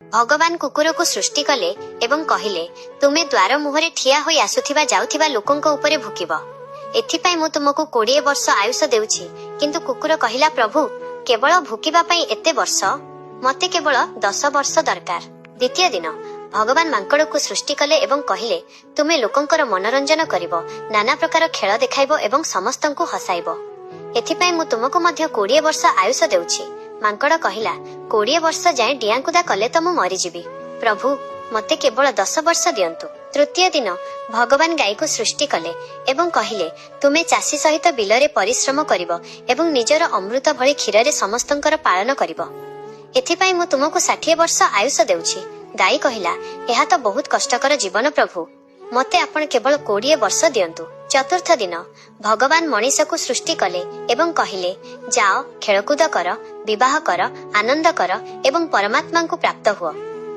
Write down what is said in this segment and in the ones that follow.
भगवान कुकुर को सृष्टि कले एवं कहिले तुमे द्वार मुहरे ठिया होई आसुथिबा जाउथिबा लोकंक उपरे भुकिब। एथिपाई मु तुमको 20 वर्ष आयुष देउछि। किंतु कुकुर कहिला प्रभु केवल भुकिबा पई एते वर्ष मते केवल 10 वर्ष दरकार। द्वितीय दिन भगवान मांकड़ को सृष्टि कले एवं कहिले तुमे लोकंकर मनोरंजन करिवो, नाना प्रकार खेल देखाइबो एवं समस्तंकु हसाइबो। एथिपाई मु तुमको मध्य 20 वर्ष आयुष देउछि। मांकड़ कहिला 20 वर्ष जाए डियाकुदा कले तो मु मरिजिबि। प्रभु मते केवल 10 वर्ष दियंतु। तृतीय दिन भगवान गाई को सृष्टि कले एवं कहिले तुमे चासी सहित बिलरे परिश्रम करिवो एवं निजर अमृत भଳି क्षीर समस्तंकर पालन करिवो। एथिपाई मु तुमको 60 वर्ष आयुष देउछि। गाई कहिला एहा तो बहुत कष्टकर जीवन प्रभु, मते आपण केवल 20 वर्ष दियंतु। चतुर्थ दिन भगवान मनीष को सृष्टि कले एवं कहिले जाओ खेलकूद कर, विवाह कर, आनंद कर एवं परमात्मा को प्राप्त हुओ।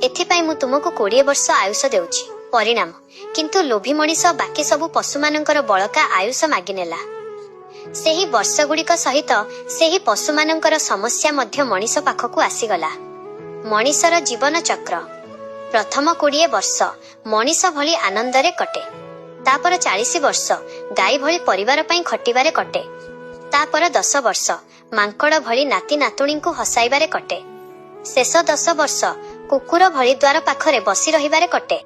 एथिपाई मु तुमको 20 वर्ष आयुष देउछि। परिणाम किंतु लोभी मनीष बाकी सबु पशु मानकर बळका आयुष मागिनेला। सेही वर्ष गुड़िक सहित सेही पशु मानकर समस्या मध्य मनीष पाखकु आसीगला। मनीषर जीवन चक्र प्रथम 20 वर्ष मनीष भली आनंदरे कटे, तापर 40 वर्ष गाई भली परिवार पई खटिबारे कटे, तापर 10 वर्ष मांकड़ भली नाती नातुणी को हसाइबारे कटे, शेष 10 वर्ष कुकुर भली द्वार पाखरे बसी रहिबारे कटे।